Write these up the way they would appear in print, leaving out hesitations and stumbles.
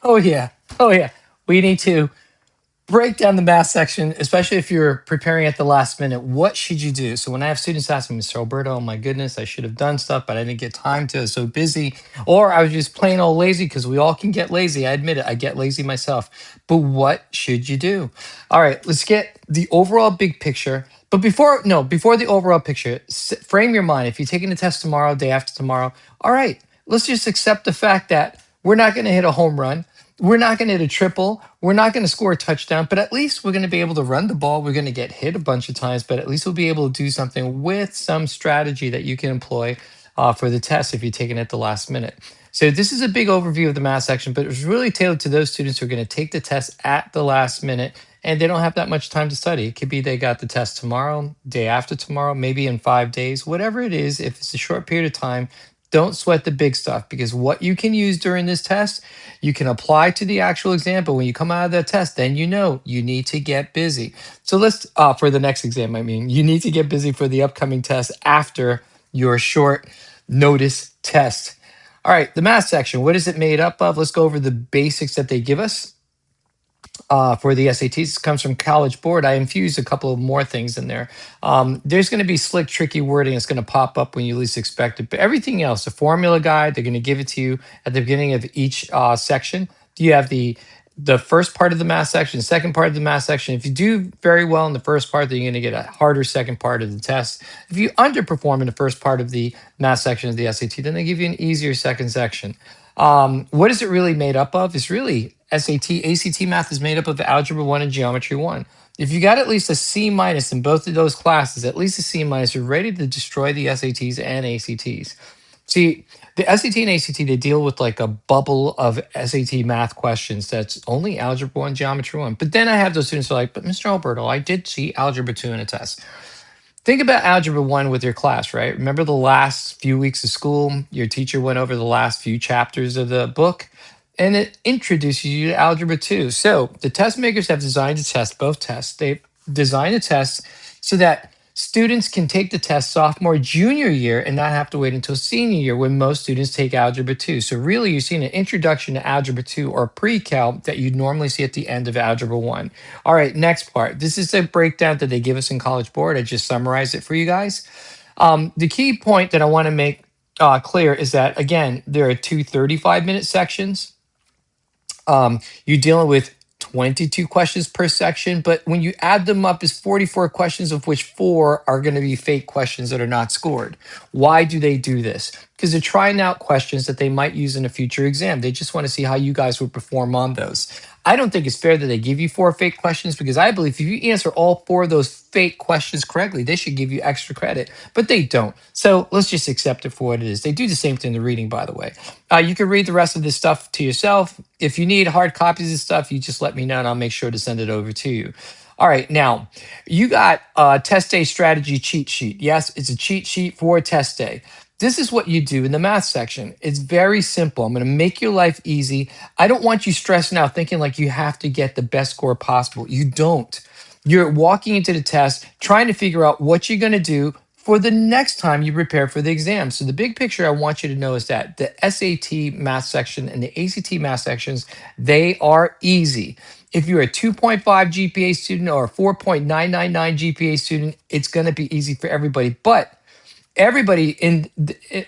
Oh yeah. Oh yeah. We need to break down the math section, especially if you're preparing at the last minute. What should you do? So when I have students ask me, Mr. Alberto, oh my goodness, I should have done stuff, but I didn't get time to. I was so busy, or I was just plain old lazy because we all can get lazy. I admit it. I get lazy myself. But what should you do? All right, let's get the overall big picture. But before no, before the overall picture, frame your mind. If you're taking the test tomorrow, day after tomorrow, all right, let's just accept the fact that we're not going to hit a home run. We're not going to hit a triple. We're not going to score a touchdown, but at least we're going to be able to run the ball. We're going to get hit a bunch of times, but at least we'll be able to do something with some strategy that you can employ for the test if you're taking it at the last minute. So this is a big overview of the math section, but it was really tailored to those students who are going to take the test at the last minute and they don't have that much time to study. It could be they got the test tomorrow, day after tomorrow, maybe in 5 days, whatever it is. If it's a short period of time, don't sweat the big stuff because what you can use during this test, you can apply to the actual exam. But when you come out of that test, then you know you need to get busy. So let's, for the next exam, I mean, you need to get busy for the upcoming test after your short notice test. All right, the math section, what is it made up of? Let's go over the basics that they give us for the SATs. It comes from College Board. I infused a couple of more things in there. There's going to be slick, tricky wording that's going to pop up when you least expect it. But everything else, the formula guide, they're going to give it to you at the beginning of each section. You have the first part of the math section, second part of the math section. If you do very well in the first part, then you're going to get a harder second part of the test. If you underperform in the first part of the math section of the SAT, then they give you an easier second section. What is it really made up of? It's really SAT, ACT math is made up of Algebra 1 and Geometry 1. If you got at least a C minus in both of those classes, at least a C minus, you're ready to destroy the SATs and ACTs. See, the SAT and ACT, they deal with like a bubble of SAT math questions that's only Algebra 1, Geometry 1. But then I have those students who are like, but Mr. Alberto, I did see Algebra 2 in a test. Think about Algebra 1 with your class, right? Remember the last few weeks of school, your teacher went over the last few chapters of the book and it introduces you to Algebra 2. So the test makers have designed to test both tests. They've designed a test so that students can take the test sophomore, junior year and not have to wait until senior year when most students take Algebra 2. So really you're seeing an introduction to Algebra 2 or pre-cal that you'd normally see at the end of Algebra 1. All right, next part. This is the breakdown that they give us in College Board. I just summarized it for you guys. The key point that I want to make clear is that, again, there are two 35-minute sections. You're dealing with 22 questions per section, but when you add them up, is 44 questions, of which 4 are going to be fake questions that are not scored. Why do they do this? Because they're trying out questions that they might use in a future exam. They just want to see how you guys would perform on those. I don't think it's fair that they give you 4 fake questions because I believe if you answer all 4 of those fake questions correctly, they should give you extra credit, but they don't. So let's just accept it for what it is. They do the same thing in the reading, by the way. You can read the rest of this stuff to yourself. If you need hard copies of stuff, you just let me know and I'll make sure to send it over to you. All right, now you got a test day strategy cheat sheet. Yes, it's a cheat sheet for test day. This is what you do in the math section. It's very simple. I'm going to make your life easy. I don't want you stressing out thinking like you have to get the best score possible. You don't. You're walking into the test trying to figure out what you're going to do for the next time you prepare for the exam. So the big picture I want you to know is that the SAT math section and the ACT math sections, they are easy. If you're a 2.5 GPA student or a 4.999 GPA student, it's going to be easy for everybody. But everybody in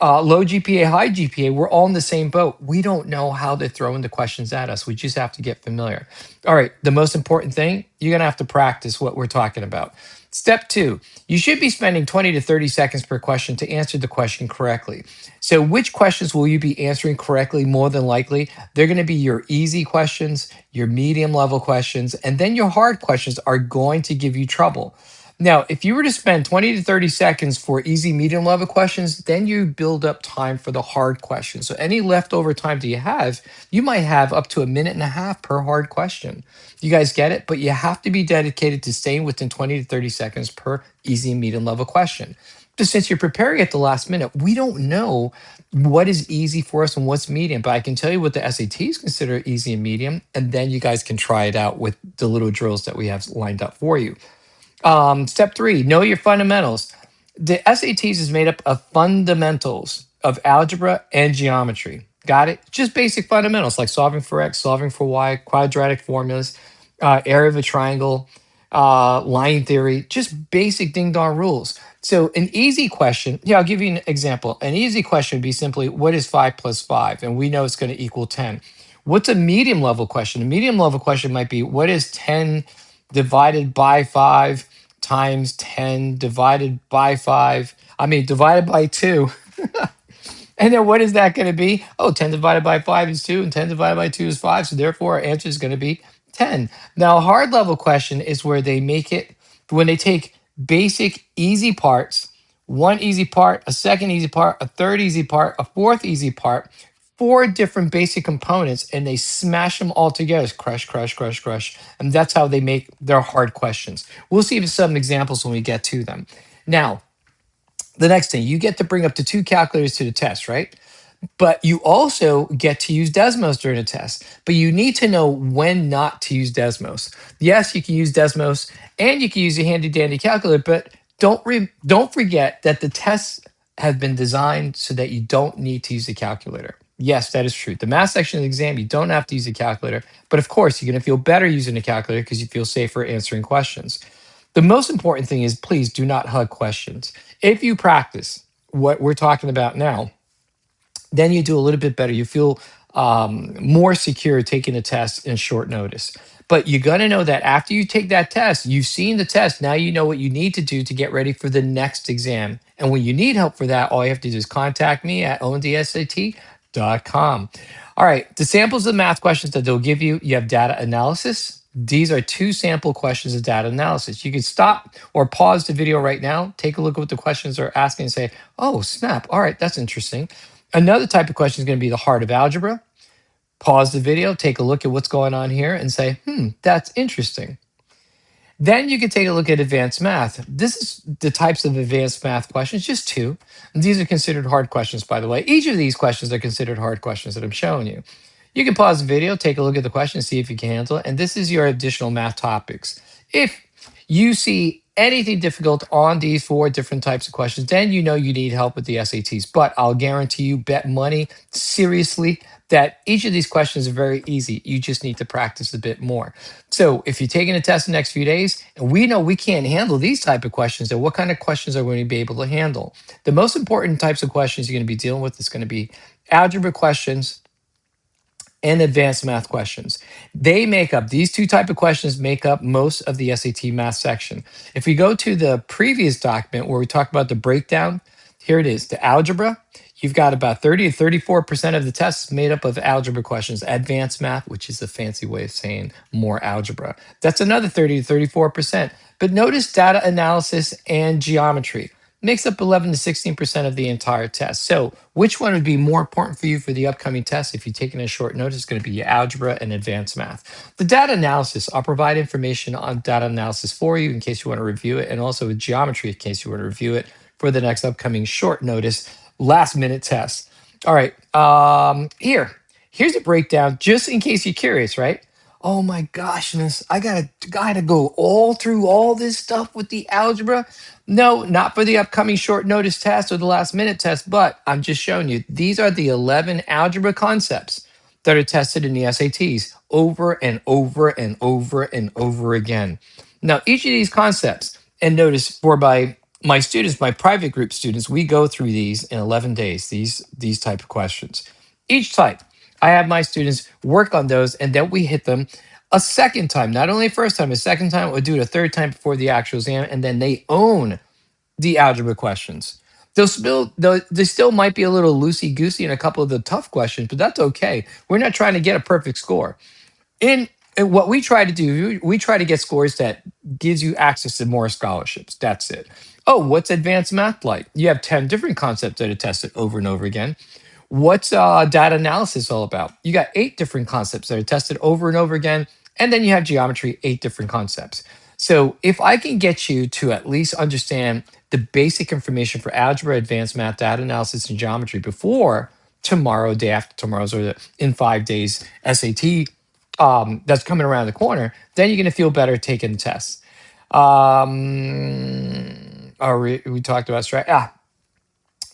low GPA, high GPA, we're all in the same boat. We don't know how they're throwing the questions at us. We just have to get familiar. All right, the most important thing, you're going to have to practice what we're talking about. Step 2, you should be spending 20 to 30 seconds per question to answer the question correctly. So which questions will you be answering correctly more than likely? They're going to be your easy questions, your medium level questions, and then your hard questions are going to give you trouble. Now, if you were to spend 20 to 30 seconds for easy, medium level questions, then you build up time for the hard questions. So any leftover time that you have, you might have up to a minute and a half per hard question. You guys get it? But you have to be dedicated to staying within 20 to 30 seconds per easy, medium level question. But since you're preparing at the last minute, we don't know what is easy for us and what's medium. But I can tell you what the SATs consider easy and medium, and then you guys can try it out with the little drills that we have lined up for you. Step 3, know your fundamentals. The SATs is made up of fundamentals of algebra and geometry. Got it? Just basic fundamentals like solving for X, solving for Y, quadratic formulas, area of a triangle, line theory, just basic ding dong rules. So, an easy question, yeah, I'll give you an example. An easy question would be simply, what is 5 plus 5? And we know it's going to equal 10. What's a medium level question? A medium level question might be, what is 10 divided by 5 times 10 divided by 5? I mean, divided by 2. And then what is that going to be? Oh, 10 divided by 5 is 2, and 10 divided by 2 is 5. So therefore, our answer is going to be 10. Now, a hard level question is where they make it, when they take basic easy parts, one easy part, a second easy part, a third easy part, a fourth easy part, four different basic components, and they smash them all together. It's crush, crush, crush, crush. And that's how they make their hard questions. We'll see some examples when we get to them. Now, the next thing, you get to bring up to two calculators to the test, right? But you also get to use Desmos during a test. But you need to know when not to use Desmos. Yes, you can use Desmos and you can use a handy dandy calculator, but don't forget that the tests have been designed so that you don't need to use a calculator. Yes, that is true. The math section of the exam, you don't have to use a calculator, but of course, you're going to feel better using a calculator because you feel safer answering questions. The most important thing is please do not hug questions. If you practice what we're talking about now, then you do a little bit better. You feel more secure taking a test in short notice. But you got to know that after you take that test, you've seen the test. Now you know what you need to do to get ready for the next exam. And when you need help for that, all you have to do is contact me at ondsat.com. All right, the samples of the math questions that they'll give you, you have data analysis. These are two sample questions of data analysis. You can stop or pause the video right now, take a look at what the questions are asking and say, oh, snap. All right, that's interesting. Another type of question is going to be the heart of algebra. Pause the video, take a look at what's going on here and say, that's interesting. Then you can take a look at advanced math. This is the types of advanced math questions, just two. These are considered hard questions, by the way. Each of these questions are considered hard questions that I'm showing you. You can pause the video, take a look at the question, see if you can handle it. And this is your additional math topics. If you see anything difficult on these four different types of questions, then you know you need help with the SATs. But I'll guarantee you, bet money, seriously, that each of these questions are very easy. You just need to practice a bit more. So if you're taking a test the next few days, and we know we can't handle these type of questions, then what kind of questions are we going to be able to handle? The most important types of questions you're going to be dealing with is going to be algebra questions and advanced math questions. They make up, these two type of questions make up most of the SAT math section. If we go to the previous document where we talk about the breakdown, here it is, the algebra. You've got about 30 to 34% of the tests made up of algebra questions. Advanced math, which is a fancy way of saying more algebra. That's another 30 to 34%. But notice data analysis and geometry makes up 11 to 16% of the entire test. So which one would be more important for you for the upcoming test? If you're taking a short notice, it's going to be your algebra and advanced math. The data analysis, I'll provide information on data analysis for you in case you want to review it, and also with geometry in case you want to review it for the next upcoming short notice, last minute test. All right, here's a breakdown just in case you're curious, right? Oh my gosh, miss, I gotta go all through all this stuff with the algebra. No, not for the upcoming short notice test or the last minute test, but I'm just showing you these are the 11 algebra concepts that are tested in the SATs over and over and over and over again. Now, each of these concepts, and notice for my students, my private group students, we go through these in 11 days, these type of questions. Each type, I have my students work on those and then we hit them a second time, not only a first time, a second time, we'll do it a third time before the actual exam, and then they own the algebra questions. They still might be a little loosey goosey in a couple of the tough questions, but that's okay. We're not trying to get a perfect score. In what we try to do, we try to get scores that gives you access to more scholarships. That's it. Oh, what's advanced math like? You have 10 different concepts that are tested over and over again. What's data analysis all about? You got 8 different concepts that are tested over and over again. And then you have geometry, 8 different concepts. So if I can get you to at least understand the basic information for algebra, advanced math, data analysis, and geometry before tomorrow, day after tomorrow's, or in 5 days SAT that's coming around the corner, then you're going to feel better taking the test. We talked about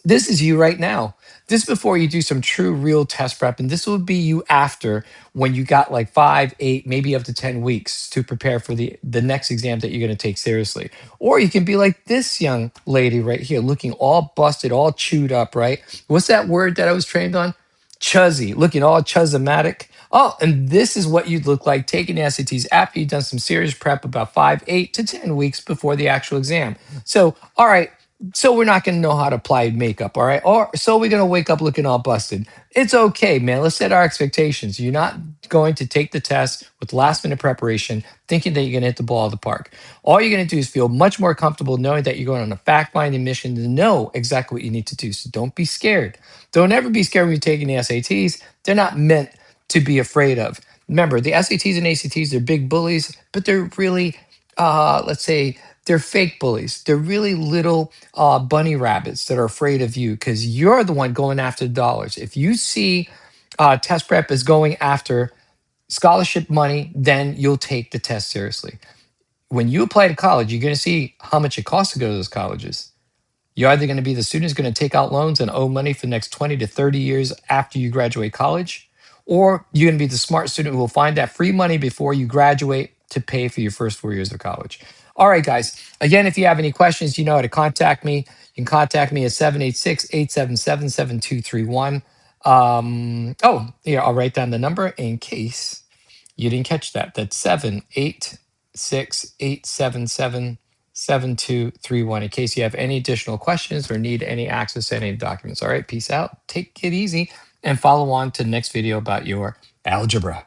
This is you right now. This is before you do some true real test prep. And this will be you after, when you got like 5, 8, maybe up to 10 weeks to prepare for the next exam that you're going to take seriously. Or you can be like this young lady right here, looking all busted, all chewed up, right? What's that word that I was trained on? Chuzzy, looking all chuzzomatic. Oh, and this is what you'd look like taking the SATs after you've done some serious prep about 5, 8 to 10 weeks before the actual exam. So, all right, so we're not going to know how to apply makeup, all right? Or so we're going to wake up looking all busted. It's okay, man. Let's set our expectations. You're not going to take the test with last minute preparation thinking that you're going to hit the ball of the park. All you're going to do is feel much more comfortable knowing that you're going on a fact-finding mission to know exactly what you need to do. So don't be scared. Don't ever be scared when you're taking the SATs. They're not meant to be afraid of. Remember, the SATs and ACTs, they're big bullies, but they're really, let's say, they're fake bullies. They're really little bunny rabbits that are afraid of you because you're the one going after the dollars. If you see test prep as going after scholarship money, then you'll take the test seriously. When you apply to college, you're going to see how much it costs to go to those colleges. You're either going to be the student who's going to take out loans and owe money for the next 20 to 30 years after you graduate college, or you're going to be the smart student who will find that free money before you graduate to pay for your first 4 years of college. All right, guys. Again, if you have any questions, you know how to contact me. You can contact me at 786-877-7231. Oh, yeah, I'll write down the number in case you didn't catch that. That's 786-877-7231. In case you have any additional questions or need any access to any documents. All right, peace out. Take it easy and follow on to the next video about your algebra.